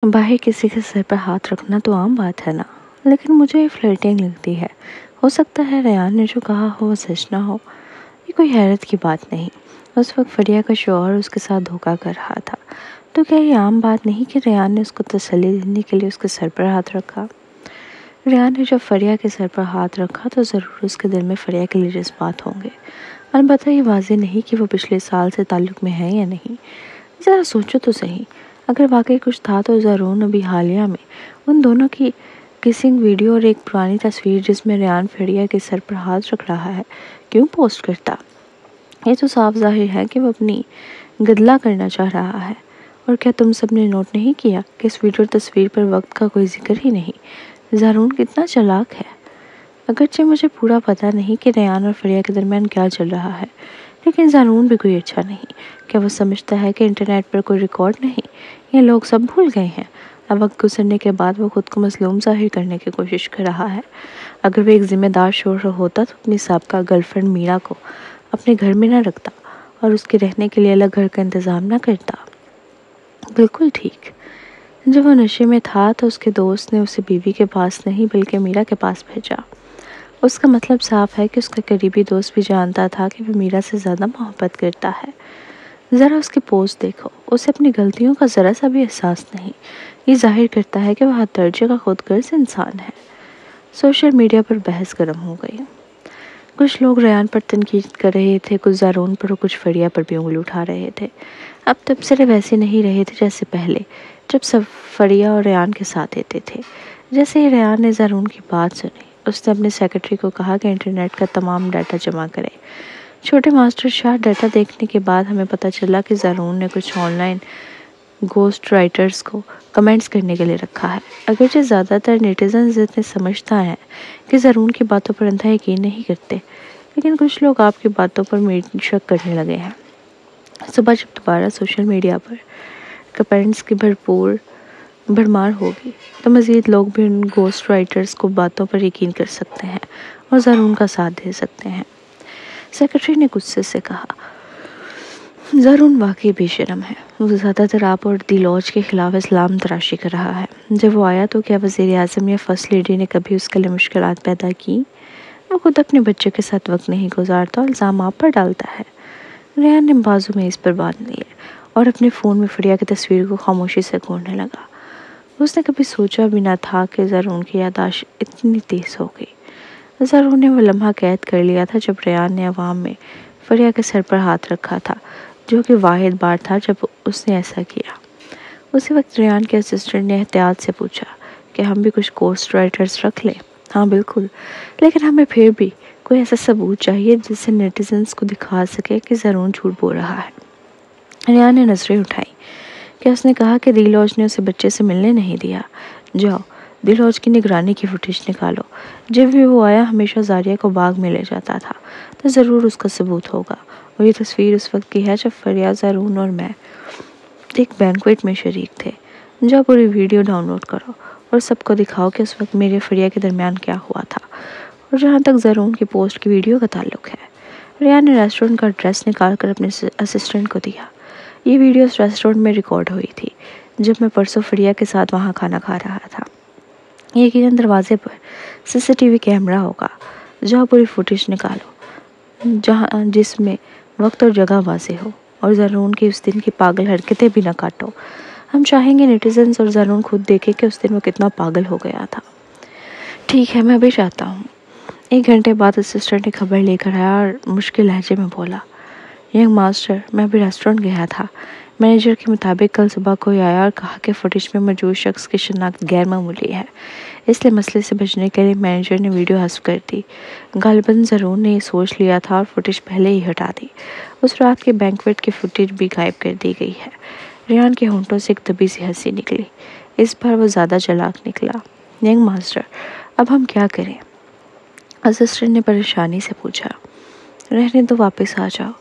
باہر کسی کے سر پر ہاتھ رکھنا تو عام بات ہے نا، لیکن مجھے یہ فلرٹنگ لگتی ہے۔ ہو سکتا ہے ریان نے جو کہا ہو وہ سچ نہ ہو، یہ کوئی حیرت کی بات نہیں۔ اس وقت فریہ کا شوہر اس کے ساتھ دھوکہ کر رہا تھا، تو کیا یہ عام بات نہیں کہ ریان نے اس کو تسلی دینے کے لیے اس کے سر پر ہاتھ رکھا؟ ریان نے جب فریہ کے سر پر ہاتھ رکھا تو ضرور اس کے دل میں فریہ کے لیے جذبات ہوں گے۔ البتہ یہ واضح نہیں کہ وہ پچھلے سال سے تعلق میں ہے یا نہیں۔ ذرا سوچو تو صحیح، اگر واقعی کچھ تھا تو ضرور ابھی حالیہ میں ان دونوں کی کسنگ ویڈیو اور ایک پرانی تصویر جس میں ریان فریہ کے سر پر ہاتھ رکھ رہا ہے کیوں پوسٹ کرتا؟ یہ تو صاف ظاہر ہے کہ وہ اپنی گدلا کرنا چاہ رہا ہے۔ اور کیا تم سب نے نوٹ نہیں کیا کہ اس ویڈیو اور تصویر پر وقت کا کوئی ذکر ہی نہیں؟ زارون کتنا چالاک ہے۔ اگرچہ مجھے پورا پتہ نہیں کہ ریان اور فریہ کے درمیان کیا چل رہا ہے، لیکن زارون بھی کوئی اچھا نہیں۔ کیا وہ سمجھتا ہے کہ انٹرنیٹ پر کوئی ریکارڈ نہیں؟ یہ لوگ سب بھول گئے ہیں۔ اب وقت گزرنے کے بعد وہ خود کو مظلوم ظاہر کرنے کی کوشش کر رہا ہے۔ اگر وہ ایک ذمہ دار شوہر ہوتا تو اپنی سابقہ گرل فرینڈ میرا کو اپنے گھر میں نہ رکھتا اور اس کے رہنے کے لیے الگ گھر کا انتظام نہ کرتا۔ بالکل ٹھیک۔ جب وہ نشے میں تھا تو اس کے دوست نے اسے بیوی کے پاس نہیں بلکہ میرا کے پاس بھیجا۔ اس کا مطلب صاف ہے کہ اس کا قریبی دوست بھی جانتا تھا کہ وہ میرا سے زیادہ محبت کرتا ہے۔ ذرا اس کی پوسٹ دیکھو، اسے اپنی غلطیوں کا ذرا سا بھی احساس نہیں۔ یہ ظاہر کرتا ہے کہ وہ حد درجے کا خود غرض انسان ہے۔ سوشل میڈیا پر بحث گرم ہو گئی۔ کچھ لوگ ریان پر تنقید کر رہے تھے، کچھ زارون پر اور کچھ فریہ پر بھی انگلی اٹھا رہے تھے۔ اب تبصرے ویسے نہیں رہے تھے جیسے پہلے، جب سب فریہ اور ریان کے ساتھ دیتے تھے۔ جیسے ہی ریان نے زارون کی بات سنی، اس نے اپنے سیکرٹری کو کہا کہ انٹرنیٹ کا تمام ڈیٹا جمع کرے۔ چھوٹے ماسٹر شاہ، ڈیٹا دیکھنے کے بعد ہمیں پتہ چلا کہ زارون نے کچھ آن لائن گوسٹ رائٹرز کو کمنٹس کرنے کے لیے رکھا ہے۔ اگرچہ زیادہ تر نیٹیزنز اتنے سمجھتا ہے کہ زارون کی باتوں پر اندھا یقین نہیں کرتے، لیکن کچھ لوگ آپ کی باتوں پر شک کرنے لگے ہیں۔ صبح جب دوبارہ سوشل میڈیا پر کمنٹس کی بھرمار ہوگی تو مزید لوگ بھی ان گوسٹ رائٹرز کو باتوں پر یقین کر سکتے ہیں اور زارون کا ساتھ دے سکتے ہیں۔ سیکرٹری نے غصے سے کہا، زارون واقعی بے شرم ہے۔ وہ زیادہ تر آپ اور دیلوج کے خلاف اسلام تراشی کر رہا ہے۔ جب وہ آیا تو کیا وزیر اعظم یا فرسٹ لیڈی نے کبھی اس کے لیے مشکلات پیدا کی؟ وہ خود اپنے بچے کے ساتھ وقت نہیں گزارتا، الزام آپ پر ڈالتا ہے۔ ریان نے بازو میں اس پر باندھ لیے اور اپنے فون میں فریہ کی تصویر کو خاموشی سے گھورنے لگا۔ اس نے کبھی سوچا بھی نہ تھا کہ زارون کی یادداشت اتنی تیز ہو گئی۔ زارون نے وہ لمحہ قید کر لیا تھا جب ریان نے عوام میں فریہ کے سر پر ہاتھ رکھا تھا، جو کہ واحد بار تھا جب اس نے ایسا کیا۔ اسی وقت ریان کے اسسٹنٹ نے احتیاط سے پوچھا کہ ہم بھی کچھ گوسٹ رائٹرز رکھ لیں؟ ہاں بالکل، لیکن ہمیں پھر بھی کوئی ایسا ثبوت چاہیے جس سے نیٹیزنز کو دکھا سکے کہ زارون جھوٹ بول رہا ہے۔ ریان نے نظریں اٹھائیں کہ اس نے کہا کہ دیلوج نے اسے بچے سے ملنے نہیں دیا۔ جاؤ دیلوج کی نگرانی کی فوٹیج نکالو۔ جب بھی وہ آیا ہمیشہ زاریہ کو باغ میں لے جاتا تھا، تو ضرور اس کا ثبوت ہوگا۔ اور یہ تصویر اس وقت کی ہے جب فریہ، زارون اور میں ایک بینکویٹ میں شریک تھے۔ جاؤ پوری ویڈیو ڈاؤن لوڈ کرو اور سب کو دکھاؤ کہ اس وقت میرے فریہ کے درمیان کیا ہوا تھا۔ اور جہاں تک زارون کی پوسٹ کی ویڈیو کا تعلق ہے، ریان نے ریسٹورنٹ کا ایڈریس نکال کر اپنے اسسٹنٹ کو دیا۔ یہ ویڈیو اس ریسٹورنٹ میں ریکارڈ ہوئی تھی جب میں پرسوں فریہ کے ساتھ وہاں کھانا کھا رہا تھا۔ یقیناً دروازے پر سی سی ٹی وی کیمرہ ہوگا۔ جاؤ پوری فوٹیج نکالو جس میں وقت اور جگہ واضح ہو، اور زارون کی اس دن کی پاگل حرکتیں بھی نہ کاٹو۔ ہم چاہیں گے نیٹیزنز اور زارون خود دیکھیں کہ اس دن وہ کتنا پاگل ہو گیا تھا۔ ٹھیک ہے، میں ابھی چاہتا ہوں۔ 1 گھنٹے بعد اسسٹنٹ نے خبر لے کر آیا اور مشکل لہجے میں بولا، ینگ ماسٹر، میں ابھی ریسٹورنٹ گیا تھا۔ مینیجر کے مطابق کل صبح کوئی آیا اور کہا کہ فوٹیج میں موجود شخص کی شناخت غیر معمولی ہے، اس لیے مسئلے سے بچنے کے لیے مینیجر نے ویڈیو حذف کر دی۔ غالباً زارون نے یہ سوچ لیا تھا اور فوٹیج پہلے ہی ہٹا دی۔ اس رات کی بینکویٹ کی فوٹیج بھی غائب کر دی گئی ہے۔ ریان کے ہونٹوں سے ایک دبی سی ہنسی نکلی۔ اس بار وہ زیادہ چالاک نکلا۔ ینگ ماسٹر، اب ہم کیا کریں؟ اسسٹنٹ نے پریشانی سے پوچھا۔ رہنے دو، واپس آ جاؤ۔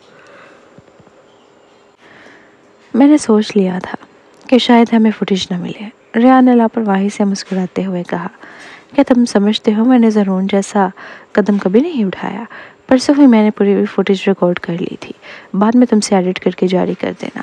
میں نے سوچ لیا تھا کہ شاید ہمیں فوٹیج نہ ملے۔ ریان نے لاپرواہی سے مسکراتے ہوئے کہا، کیا تم سمجھتے ہو میں نے زارون جیسا قدم کبھی نہیں اٹھایا؟ پرسوں ہی میں نے پوری فوٹیج ریکارڈ کر لی تھی، بعد میں تم سے ایڈٹ کر کے جاری کر دینا۔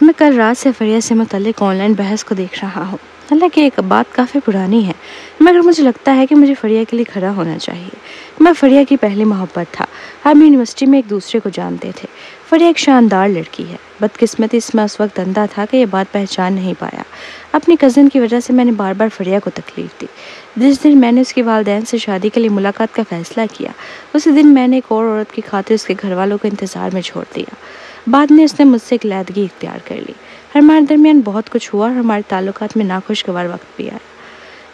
میں کل رات سے فریہ سے متعلق آن لائن بحث کو دیکھ رہا ہوں۔ حالانکہ ایک بات کافی پرانی ہے، مگر مجھے لگتا ہے کہ مجھے فریہ کے لیے کھڑا ہونا چاہیے۔ میں فریہ کی پہلی محبت تھا۔ ہم یونیورسٹی میں ایک دوسرے کو جانتے تھے۔ فریہ ایک شاندار لڑکی ہے۔ بدقسمتی اس میں اس وقت اندھا تھا کہ یہ بات پہچان نہیں پایا۔ اپنی کزن کی وجہ سے میں نے بار بار فریہ کو تکلیف دی۔ جس دن میں نے اس کے والدین سے شادی کے لیے ملاقات کا فیصلہ کیا، اسی دن میں نے ایک اور عورت کی خاطر اس کے گھر والوں کو انتظار میں چھوڑ دیا۔ بعد میں اس نے مجھ سے ایک علیحدگی اختیار کر لی۔ ہمارے درمیان بہت کچھ ہوا اور ہمارے تعلقات میں ناخوشگوار وقت بھی آیا،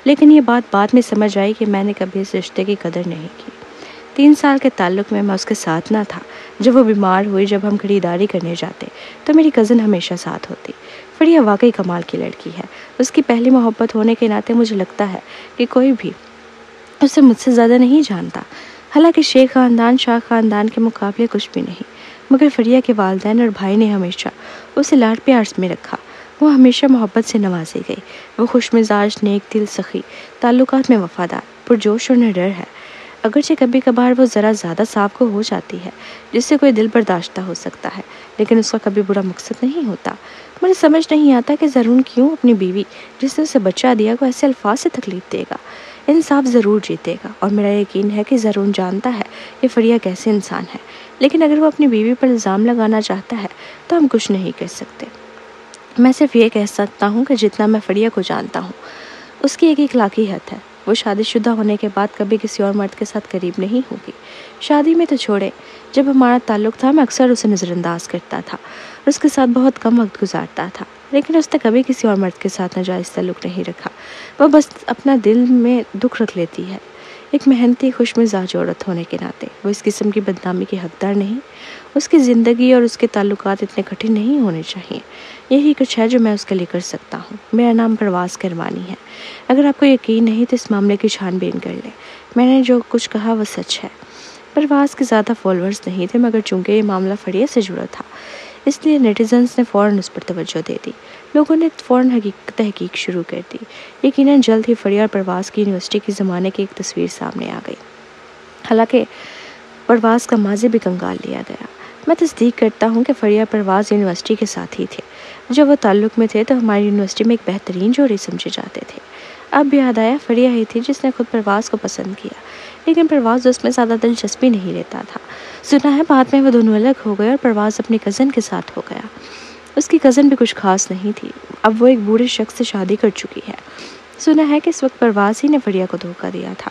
لیکن یہ بات بعد میں سمجھ آئی کہ میں نے کبھی اس رشتے کی قدر نہیں کی۔ 3 سال کے تعلق میں اس کے ساتھ نہ تھا۔ جب وہ بیمار ہوئی، جب ہم خریداری کرنے جاتے تو میری کزن ہمیشہ ساتھ ہوتی۔ فریہ واقعی کمال کی لڑکی ہے۔ اس کی پہلی محبت ہونے کے ناطے مجھے لگتا ہے کہ کوئی بھی اسے مجھ سے زیادہ نہیں جانتا۔ حالانکہ شیخ خاندان شاہ خاندان کے مقابلے کچھ بھی نہیں، مگر فریہ کے والدین اور بھائی نے ہمیشہ اسے لاڈ پیار میں رکھا۔ وہ ہمیشہ محبت سے نوازی گئی۔ وہ خوش مزاج، نیک دل، سخی، تعلقات میں وفادار، پرجوش اور نڈر ہے۔ اگرچہ کبھی کبھار وہ ذرا زیادہ صاف کو ہو جاتی ہے، جس سے کوئی دل برداشتہ ہو سکتا ہے، لیکن اس کا کبھی برا مقصد نہیں ہوتا۔ مجھے سمجھ نہیں آتا کہ زرون کیوں اپنی بیوی، جس نے اسے بچہ دیا، کو ایسے الفاظ سے تکلیف دے گا۔ انصاف ضرور جیتے گا، اور میرا یقین ہے کہ زرون جانتا ہے کہ فریہ کیسے انسان ہے، لیکن اگر وہ اپنی بیوی پر الزام لگانا چاہتا ہے تو ہم کچھ نہیں کر سکتے۔ میں صرف یہ کہہ سکتا ہوں کہ جتنا میں فریہ کو جانتا ہوں، اس کی ایک اخلاقی حد ہے۔ وہ شادی شدہ ہونے کے بعد کبھی کسی اور مرد کے ساتھ قریب نہیں ہوگی۔ شادی میں تو چھوڑے، جب ہمارا تعلق تھا میں اکثر اسے نظر انداز کرتا تھا اور اس کے ساتھ بہت کم وقت گزارتا تھا، لیکن اس نے کبھی کسی اور مرد کے ساتھ ناجائز تعلق نہیں رکھا۔ وہ بس اپنا دل میں دکھ رکھ لیتی ہے۔ ایک محنتی، خوش مزاج عورت ہونے کے ناطے وہ اس قسم کی بدنامی کی حقدار نہیں۔ اس کی زندگی اور اس کے تعلقات اتنے کٹھن نہیں ہونے چاہیے۔ یہی کچھ ہے جو میں اس کے لیے کر سکتا ہوں۔ میرا نام پرواز کرمانی ہے۔ اگر آپ کو یقین نہیں تو اس معاملے کی چھان بین کر لیں۔ میں نے جو کچھ کہا وہ سچ ہے۔ پرواز کے زیادہ فالوورز نہیں تھے، مگر چونکہ یہ معاملہ فریہ سے جڑا تھا، اس لیے نیٹیزنز نے فوراً اس پر توجہ دے دی۔ لوگوں نے فوراً تحقیق شروع کر دی۔ یقیناً جلد ہی فریہ اور پرواز کی یونیورسٹی کے زمانے کی ایک تصویر سامنے آ گئی۔ حالانکہ پرواز کا ماضی بھی کنگال لیا گیا۔ میں تصدیق کرتا ہوں کہ فریہ پرواز یونیورسٹی کے ساتھ ہی تھے۔ جب وہ تعلق میں تھے تو ہماری یونیورسٹی میں ایک بہترین جوڑی سمجھے جاتے تھے۔ اب یاد آیا، فریہ ہی تھی جس نے خود پرواز کو پسند کیا، لیکن پرواز اس میں زیادہ دلچسپی نہیں لیتا تھا۔ سنا ہے بعد میں وہ دونوں الگ ہو گئے اور پرواز اپنی کزن کے ساتھ ہو گیا۔ اس کی کزن بھی کچھ خاص نہیں تھی۔ اب وہ ایک بوڑھے شخص سے شادی کر چکی ہے۔ سنا ہے کہ اس وقت پرواز ہی نے فریہ کو دھوکہ دیا تھا۔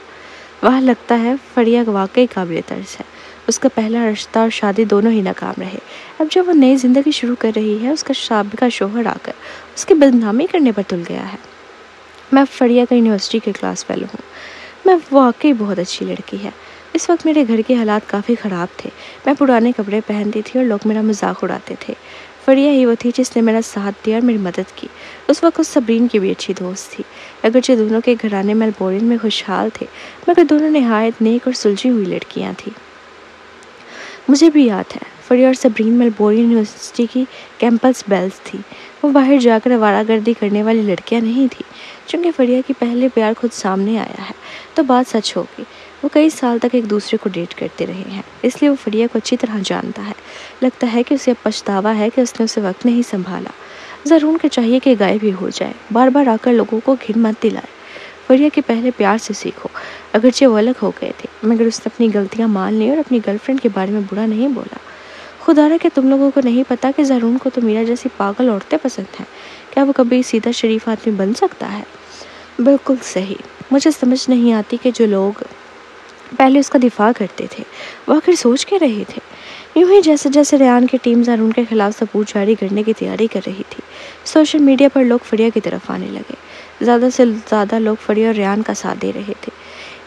وہ لگتا ہے فریہ واقعی قابل طرز ہے۔ اس کا پہلا رشتہ اور شادی دونوں ہی ناکام رہے۔ اب جب وہ نئی زندگی شروع کر رہی ہے، اس کا سابقہ شوہر آ کر اس کی بدنامی کرنے پر تل گیا ہے۔ میں فریہ کا یونیورسٹی کے کلاس فیلو ہوں۔ میں واقعی بہت اچھی لڑکی ہے۔ اس وقت میرے گھر کے حالات کافی خراب تھے۔ میں پرانے کپڑے پہنتی تھی اور لوگ میرا مذاق اڑاتے تھے۔ فریہ ہی وہ تھی جس نے میرا ساتھ دیا اور میری مدد کی۔ اس وقت صبرین کی بھی اچھی دوست تھی۔ اگرچہ دونوں کے گھرانے میلبورن میں خوشحال تھے، مگر دونوں نہایت نیک اور سلجھی ہوئی لڑکیاں تھیں۔ مجھے بھی یاد ہے، فریہ اور صبرین میلبورن یونیورسٹی کی کیمپس بیلز تھی۔ وہ باہر جا کر آوارہ گردی کرنے والی لڑکیاں نہیں تھیں۔ چونکہ فریہ کی پہلے پیار خود سامنے آیا ہے تو بات سچ ہوگی۔ وہ کئی سال تک ایک دوسرے کو ڈیٹ کرتے رہے ہیں، اس لیے وہ فریہ کو اچھی طرح جانتا ہے۔ لگتا ہے کہ اسے اب پچھتاوا ہے کہ اس نے اسے وقت نہیں سنبھالا۔ ضرور کہ چاہیے کہ غائب ہی ہو جائے، بار بار آ کر لوگوں کو گھن مت دلائے۔ فریہ کے پہلے پیار سے سیکھو۔ اگرچہ وہ الگ ہو گئے تھے، مگر اس نے اپنی غلطیاں مان لی اور اپنی گرل فرینڈ کے بارے میں برا نہیں بولا۔ خدا رہا کہ تم لوگوں کو نہیں پتا کہ زرون کو تو میرا جیسی پاگل عورتیں پسند ہیں۔ کیا وہ کبھی سیدھا شریف آدمی بن سکتا ہے؟ بالکل صحیح۔ مجھے سمجھ نہیں آتی کہ جو لوگ پہلے اس کا دفاع کرتے تھے وہ آخر سوچ کے رہے تھے۔ یوں ہی جیسے جیسے ریان کی ٹیم زرون کے خلاف ثبوت جاری کرنے کی تیاری کر رہی تھی، سوشل میڈیا پر لوگ فریہ کی طرف آنے لگے۔ زیادہ سے زیادہ لوگ فریہ اور ریان کا ساتھ دے رہے تھے۔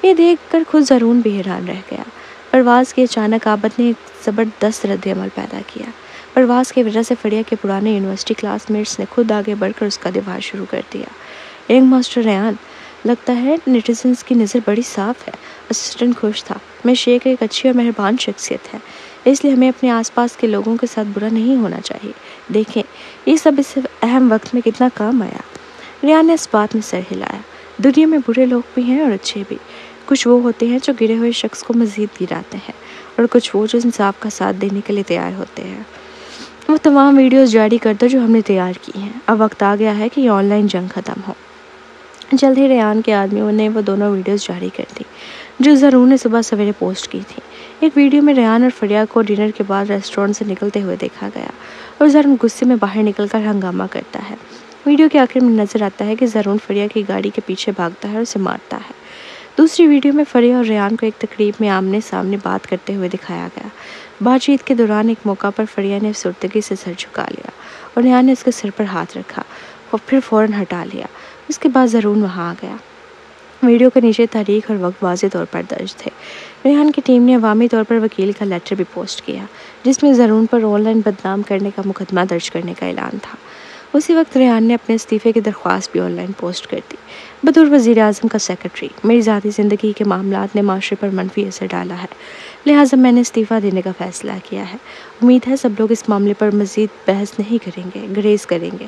یہ دیکھ کر خود زرون بھی حیران رہ گیا۔ پرواز کی اچانک آمد نے ایک زبردست رد عمل پیدا کیا۔ پرواز کی وجہ سے فریہ کے پرانے یونیورسٹی کلاس میٹس نے خود آگے بڑھ کر اس کا دفاع شروع کر دیا۔ رنگ ماسٹر ریان، لگتا ہے نیٹیزنز کی نظر بڑی صاف ہے۔ اسسٹنٹ خوش تھا۔ میں شیخ ایک اچھی اور مہربان شخصیت ہے، اس لیے ہمیں اپنے آس پاس کے لوگوں کے ساتھ برا نہیں ہونا چاہیے۔ دیکھیں یہ سب اس اہم وقت میں کتنا کام آیا۔ ریان نے اس بات میں سر ہلایا۔ دنیا میں برے لوگ بھی ہیں اور اچھے بھی۔ کچھ وہ ہوتے ہیں جو گرے ہوئے شخص کو مزید گراتے ہیں، اور کچھ وہ جو انصاف کا ساتھ دینے کے لیے تیار ہوتے ہیں۔ وہ تمام ویڈیوز جاری کر دو جو ہم نے تیار کی ہیں۔ اب وقت آ گیا ہے کہ یہ آن لائن جنگ ختم ہو۔ جلد ہی ریان کے آدمیوں نے وہ دونوں ویڈیوز جاری کر دی جو زرون نے صبح سویرے پوسٹ کی تھی۔ ایک ویڈیو میں ریان اور فریہ کو ڈنر کے بعد ریسٹورینٹ سے نکلتے ہوئے دیکھا گیا اور زرون غصے میں باہر نکل کر ہنگامہ کرتا ہے۔ ویڈیو کے آخر میں نظر آتا ہے کہ زرون فریہ کی گاڑی کے پیچھے بھاگتا ہے اور اسے مارتا ہے۔ دوسری ویڈیو میں فریہ اور ریان کو ایک تقریب میں آمنے سامنے بات کرتے ہوئے دکھایا گیا۔ بات چیت کے دوران ایک موقع پر فریہ نے افسردگی سے سر جھکا لیا اور ریان نے اس کے سر پر ہاتھ رکھا اور پھر فوراً ہٹا لیا۔ اس کے بعد زرون وہاں آ گیا۔ ویڈیو کے نیچے تاریخ اور وقت واضح طور پر درج تھے۔ ریحان کی ٹیم نے عوامی طور پر وکیل کا لیٹر بھی پوسٹ کیا جس میں زرون پر آن لائن بدنام کرنے کا مقدمہ درج کرنے کا اعلان تھا۔ اسی وقت ریحان نے اپنے استعفے کی درخواست بھی آن لائن پوسٹ کر دی۔ بطور وزیر اعظم کا سیکرٹری، میری ذاتی زندگی کے معاملات نے معاشرے پر منفی اثر ڈالا ہے، لہٰذا میں نے استعفیٰ دینے کا فیصلہ کیا ہے۔ امید ہے سب لوگ اس معاملے پر مزید بحث نہیں کریں گے، گریز کریں گے۔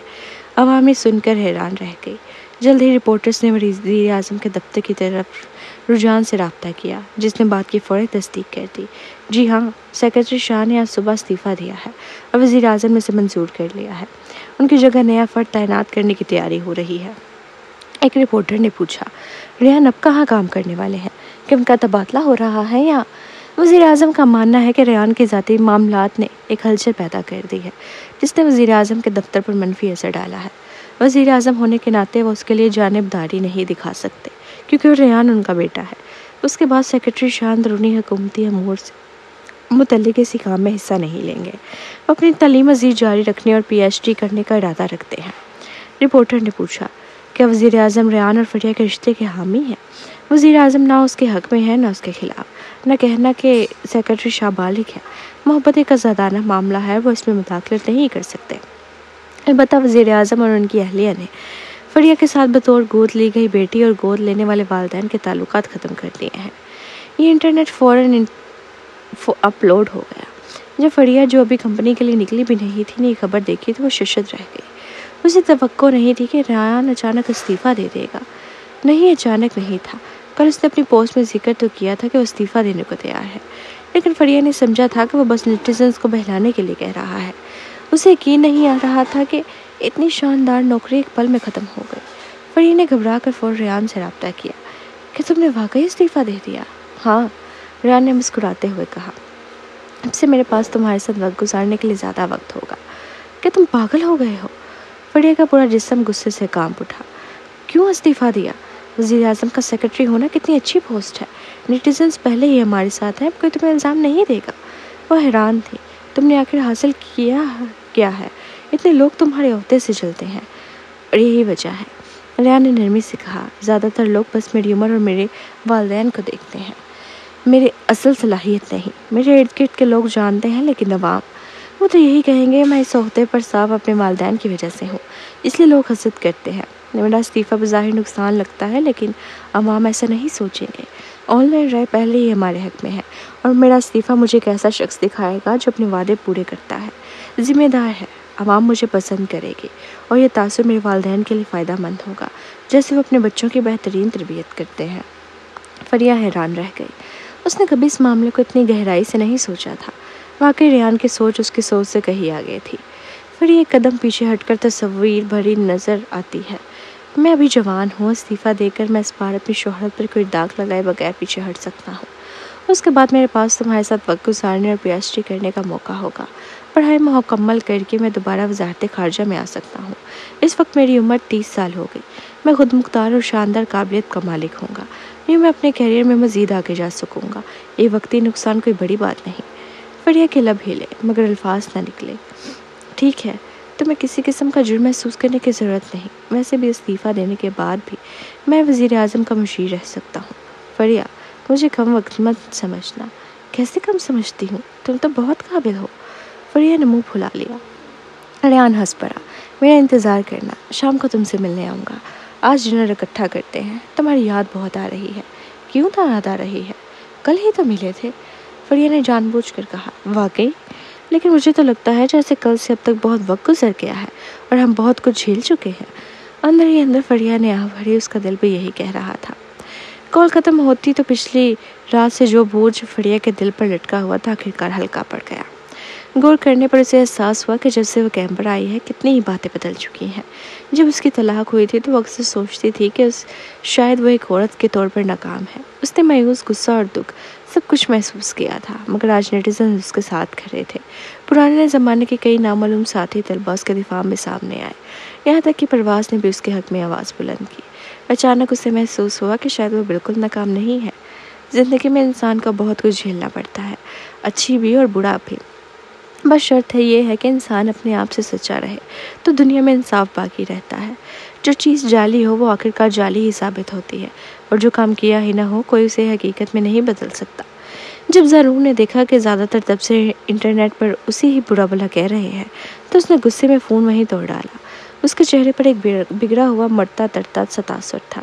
عوام نے سن کر حیران رہ گئی۔ جلد ہی رپورٹرز نے وزیر اعظم کے دفتر کی طرف رجحان سے رابطہ کیا جس نے بات کی فوری تصدیق کر دی۔ جی ہاں، سیکرٹری شاہ نے آج صبح استعفیٰ دیا ہے اور وزیر اعظم نے اسے منظور کر لیا ہے۔ ان کی جگہ نیا فرد تعینات کرنے کی تیاری ہو رہی ہے۔ ایک رپورٹر نے پوچھا، ریحان اب کہاں کام کرنے والے ہیں؟ کہ ان کا تبادلہ ہو رہا ہے یا؟ وزیر اعظم کا ماننا ہے کہ ریحان کی ذاتی معاملات نے ایک ہلچل پیدا کر دی ہے جس نے وزیر اعظم کے دفتر پر منفی اثر ڈالا ہے۔ وزیر اعظم ہونے کے ناطے وہ اس کے لیے جانبداری نہیں دکھا سکتے کیونکہ وہ ریحان ان کا بیٹا ہے۔ اس کے بعد سیکرٹری شاہ اندرونی حکومتی امور سے متعلق کسی کام میں حصہ نہیں لیں گے۔ وہ اپنی تعلیم مزید جاری رکھنے اور پی ایچ ڈی کرنے کا ارادہ رکھتے ہیں۔ رپورٹر نے پوچھا، کیا وزیر اعظم ریحان اور فریہ کے رشتے کے حامی ہیں؟ وزیر اعظم نہ اس کے حق میں ہے نہ اس کے خلاف، نہ کہنا کہ سیکرٹری شاہ بالغ ہے۔ محبت ایک آزادانہ معاملہ ہے، وہ اس میں مداخلت نہیں کر سکتے۔ البتہ وزیر اعظم اور ان کی اہلیہ نے فریہ کے ساتھ بطور گود لی گئی بیٹی اور گود لینے والے والدین کے تعلقات ختم کر دیے ہیں۔ یہ انٹرنیٹ فوراً اپلوڈ ہو گیا۔ جب فریہ جو ابھی کمپنی کے لیے نکلی بھی نہیں تھی نے یہ خبر دیکھی تو وہ ششد رہ گئی۔ اسے توقع نہیں تھی کہ ریحان اچانک استعفیٰ دے دے گا۔ نہیں، اچانک نہیں تھا۔ کل اس نے اپنی پوسٹ میں ذکر تو کیا تھا کہ وہ استعفیٰ دینے کو تیار ہے، لیکن فریہ نے سمجھا تھا کہ وہ بس نیٹیزنز کو بہلانے کے لیے کہہ رہا ہے۔ اسے یقین نہیں آ رہا تھا کہ اتنی شاندار نوکری ایک پل میں ختم ہو گئی۔ فریہ نے گھبرا کر فوراً ریحان سے رابطہ کیا کہ تم نے واقعی استعفیٰ دے دیا؟ ہاں، ریحان نے مسکراتے ہوئے کہا، اب سے میرے پاس تمہارے ساتھ وقت گزارنے کے لیے زیادہ وقت ہوگا۔ کیا تم پاگل ہو گئے ہو؟ فریہ کا پورا جسم غصے سے کانپ اٹھا۔ کیوں استعفیٰ دیا؟ وزیر اعظم کا سیکرٹری ہونا کتنی اچھی پوسٹ ہے۔ نیٹیزنز پہلے ہی ہمارے ساتھ ہیں، کوئی تمہیں الزام نہیں دے گا۔ وہ حیران تھی، تم نے آخر حاصل کیا ہے؟ اتنے لوگ تمہارے عہدے سے جلتے ہیں اور یہی وجہ ہے۔ ریحان نے نرمی سے کہا، زیادہ تر لوگ بس میری عمر اور میرے والدین کو دیکھتے ہیں، میری اصل صلاحیت نہیں۔ میرے ارد گرد کے لوگ جانتے ہیں، لیکن عوام وہ تو یہی کہیں گے میں اس عہدے پر صاف اپنے والدین کی وجہ سے ہوں، اس لیے لوگ حسد کرتے ہیں۔ میرا استعفیٰ بظاہر نقصان لگتا ہے، لیکن عوام ایسا نہیں سوچیں گے۔ آن لائن رائے پہلے ہی ہمارے حق میں ہے اور میرا استعفیٰ مجھے ایک ایسا شخص دکھائے گا جو اپنے وعدے پورے کرتا ہے، ذمہ دار ہے۔ عوام مجھے پسند کرے گی اور یہ تاثر میرے والدین کے لیے فائدہ مند ہوگا، جیسے وہ اپنے بچوں کی بہترین تربیت کرتے ہیں۔ فریہ حیران رہ گئی۔ اس نے کبھی اس معاملے کو اتنی گہرائی سے نہیں سوچا تھا۔ واقعی ریحان کی سوچ اس کی سوچ سے کہیں آگے تھی۔ فریہ ایک قدم پیچھے ہٹ کر تصویر بھری نظر آتی ہے۔ میں ابھی جوان ہوں، استعفیٰ دے کر میں اس بار اپنی شہرت پر کوئی داغ لگائے بغیر پیچھے ہٹ سکتا ہوں۔ اس کے بعد میرے پاس تمہارے ساتھ وقت گزارنے اور پی ایچ ڈی کرنے کا موقع ہوگا۔ پڑھائی مکمل کر کے میں دوبارہ وزارت خارجہ میں آ سکتا ہوں۔ اس وقت میری عمر 30 سال ہو گئی۔ میں خود مختار اور شاندار قابلیت کا مالک ہوں گا۔ یوں میں اپنے کیریئر میں مزید آگے جا سکوں گا۔ یہ وقتی نقصان کوئی بڑی بات نہیں۔ فریہ کے لب ہلے مگر الفاظ نہ نکلے۔ ٹھیک ہے، تمہیں کسی قسم کا جرم محسوس کرنے کی ضرورت نہیں۔ ویسے بھی استعفیٰ دینے کے بعد بھی میں وزیر اعظم کا مشیر رہ سکتا ہوں۔ فریہ، مجھے کم وقت مت سمجھنا۔ کیسے کم سمجھتی ہوں؟ تم تو بہت قابل ہو۔ فریہ نے منہ پھلا لیا۔ ریحان ہنس پڑا، میرا انتظار کرنا، شام کو تم سے ملنے آؤں گا۔ آج ڈنر اکٹھا کرتے ہیں۔ تمہاری یاد بہت آ رہی ہے۔ کیوں یاد آ رہی ہے؟ کل ہی تو ملے تھے۔ فریہ نے جان بوجھ کر کہا، واقعی؟ لیکن مجھے تو لگتا ہے جیسے کل سے اب تک بہت وقت گزر گیا ہے اور ہم بہت کچھ جھیل چکے ہیں۔ اندر ہی اندر فریہ نے آہ بھری، اس کا دل بھی یہی کہہ رہا تھا۔ کال ختم ہوتی تو پچھلی رات سے جو بوجھ فریہ کے دل پر لٹکا ہوا تھا آخرکار ہلکا پڑ گیا۔ غور کرنے پر اسے احساس ہوا کہ جب سے وہ کیمپ پر آئی ہے کتنی ہی باتیں بدل چکی ہیں۔ جب اس کی طلاق ہوئی تھی تو وہ اکثر سوچتی تھی کہ شاید وہ ایک عورت کے طور پر ناکام ہے۔ اس نے مایوس، غصہ اور دکھ سب کچھ محسوس کیا تھا، مگر آج نیٹیزن اس کے ساتھ کھڑے تھے۔ پرانے زمانے کے کئی نامعلوم ساتھی طلباء اس کے دفاع میں سامنے آئے، یہاں تک کہ پرواز نے بھی اس کے حق میں آواز بلند کی۔ اچانک اسے محسوس ہوا کہ شاید وہ بالکل ناکام نہیں ہے۔ زندگی میں انسان کو بہت کچھ جھیلنا پڑتا ہے، اچھی بھی اور برا بھی، بس شرط یہ ہے کہ انسان اپنے آپ سے سچا رہے تو دنیا میں انصاف باقی رہتا ہے۔ جو چیز جعلی ہو وہ آخرکار جعلی ہی ثابت ہوتی ہے، اور جو کام کیا ہی نہ ہو کوئی اسے حقیقت میں نہیں بدل سکتا۔ جب ضرور نے دیکھا کہ زیادہ تر تبصرے انٹرنیٹ پر اسی ہی برا بھلا کہہ رہے ہیں تو اس نے غصے میں فون وہیں توڑ ڈالا۔ اس کے چہرے پر ایک بگڑا ہوا مرتا تڑتا سا تاثر تھا۔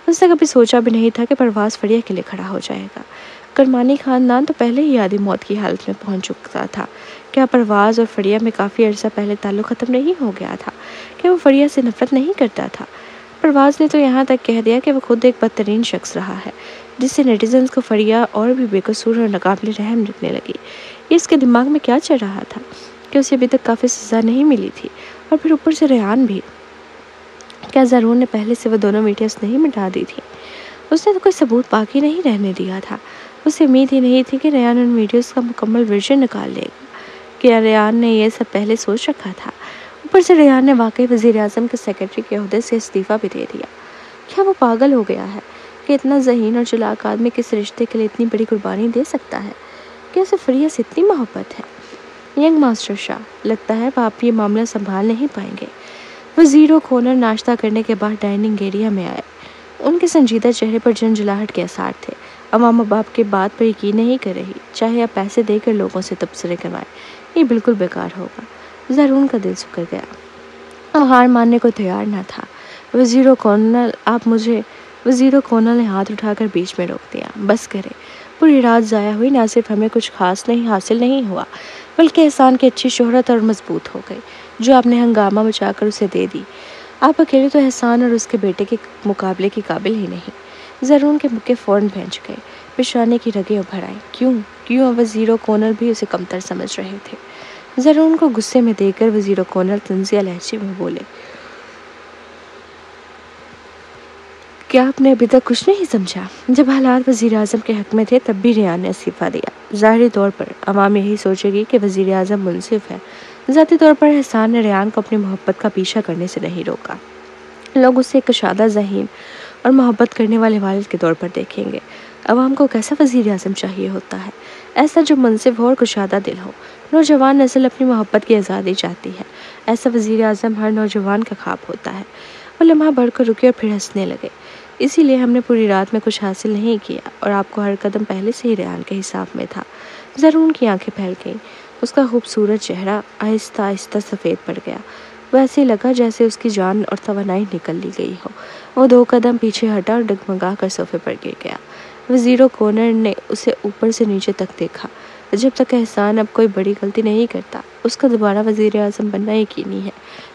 اس نے کبھی سوچا بھی نہیں تھا کہ پرواز فریہ کے لیے کھڑا ہو جائے گا۔ کرمانی خاندان تو پہلے ہی آدھی موت کی حالت میں پہنچ چکا تھا۔ کیا پرواز اور فریہ میں کافی عرصہ پہلے تعلق ختم نہیں ہو گیا تھا؟ کہ وہ فریہ سے نفرت نہیں کرتا تھا؟ پرواز نے تو یہاں تک کہہ دیا کہ وہ خود ایک بدترین شخص رہا ہے، جس سے نیٹیزنز کو فریہ اور بھی بے قصور اور ناقابل رحم لگنے لگی۔ یہ اس کے دماغ میں کیا چل رہا تھا کہ اسے ابھی تک کافی سزا نہیں ملی تھی، اور پھر اوپر سے ریحان بھی؟ کیا ضرور نے پہلے سے وہ دونوں ویڈیوز نہیں مٹا دی تھی؟ اس نے تو کوئی ثبوت باقی نہیں رہنے دیا تھا۔ اسے امید ہی نہیں تھی کہ ریحان ان ویڈیوز کا مکمل ورژن نکال لے گا۔ کیا ریحان نے یہ سب پہلے سوچ رکھا تھا؟ اوپر سے ریحان نے واقعی وزیر اعظم کے سیکرٹری کے عہدے سے استعفیٰ بھی دے دیا۔ کیا وہ پاگل ہو گیا ہے کہ اتنا ذہین اور چلاک آدمی کس رشتے کے لیے اتنی بڑی قربانی دے سکتا ہے؟ کیا اسے فریہ سے اتنی محبت ہے؟ ینگ ماسٹر شاہ، لگتا ہے آپ یہ معاملہ سنبھال نہیں پائیں گے۔ وزیر و کھونر ناشتہ کرنے کے بعد ڈائننگ ایریا میں آئے۔ ان کے سنجیدہ چہرے پر جھنجھلاہٹ کے اثار تھے۔ عوام اب آپ کی بات پر یقین نہیں کر رہی، چاہے آپ پیسے دے کر لوگوں سے تبصرے کروائیں، یہ بالکل بیکار ہوگا۔ زرون کا دل سکڑ گیا، وہ ہار ماننے کو تیار نہ تھا۔ وزیر و کونل نے ہاتھ اٹھا کر بیچ میں روک دیا۔ بس کرے، پوری رات ضائع ہوئی، نہ صرف ہمیں کچھ خاص نہیں حاصل نہیں ہوا بلکہ احسان کی اچھی شہرت اور مضبوط ہو گئی جو آپ نے ہنگامہ مچا کر اسے دے دی۔ آپ اکیلے تو احسان اور اس کے بیٹے کے مقابلے کے قابل ہی نہیں۔ زرون کے مکے فوراً بھینچ گئے، پیشانے کی رگیں ابھر آئیں۔ کیوں وزیر و کونل بھی اسے کمتر سمجھ رہے تھے؟ زرون کو غصے میں دے کر وزیر و کونل طنزیہ لہجے میں بولے، کیا آپ نے ابھی تک کچھ نہیں سمجھا؟ جب حالات وزیر اعظم کے حق میں تھے تب بھی ریحان نے استعفیٰ دیا۔ ظاہری طور پر عوام یہی سوچے گی کہ وزیر اعظم منصف ہے، ذاتی طور پر احسان نے ریحان کو اپنی محبت کا پیچھا کرنے سے نہیں روکا۔ لوگ اسے ایک کشادہ ذہین اور محبت کرنے والے والد کے طور پر دیکھیں گے۔ عوام کو کیسا وزیر اعظم چاہیے ہوتا ہے؟ ایسا جو منصف ہو اور کشادہ دل ہو۔ نوجوان نسل اپنی محبت کی آزادی چاہتی ہے، ایسا وزیر اعظم ہر نوجوان کا خواب ہوتا ہے۔ وہ لمحہ بڑھ کر رکے اور پھر ہنسنے لگے۔ اسی لیے ہم نے پوری رات میں کچھ حاصل نہیں کیا، اور آپ کو ہر قدم پہلے سے ہی ریحان کے حساب میں تھا۔ زرون کی آنکھیں پھیل گئیں، اس کا خوبصورت چہرہ آہستہ آہستہ سفید پڑ گیا۔ وہ ایسے لگا جیسے اس کی جان اور توانائی نکل لی گئی ہو۔ وہ 2 قدم پیچھے ہٹا اور ڈگمگا کر صوفے پر گر گیا۔ وزیر و کونر نے اسے اوپر سے نیچے تک دیکھا۔ جب تک احسان اب کوئی بڑی غلطی نہیں کرتا اس کا دوبارہ وزیر اعظم بننا یقینی ہے،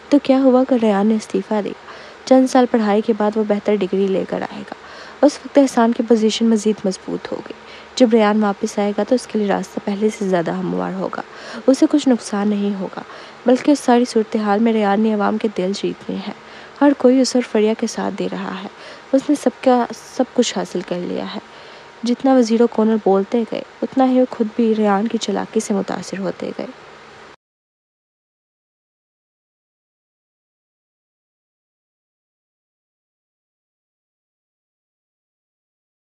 تو کیا ہوا کہ ریحان نے استعفیٰ دیا؟ چند سال پڑھائی کے بعد وہ بہتر ڈگری لے کر آئے گا۔ اس وقت احسان کی پوزیشن مزید مضبوط ہوگی۔ جب ریحان واپس آئے گا تو اس کے لیے راستہ پہلے سے زیادہ ہموار ہوگا۔ اسے کچھ نقصان نہیں ہوگا، بلکہ اس ساری صورتحال میں ریحان نے عوام کے دل جیتنے ہیں۔ ہر کوئی اس اور فریہ کے ساتھ دے رہا ہے۔ اس نے سب کچھ حاصل کر لیا ہے۔ جتنا وزیر و کونل بولتے گئے اتنا ہی وہ خود بھی ریحان کی چالاکی سے متاثر ہوتے گئے۔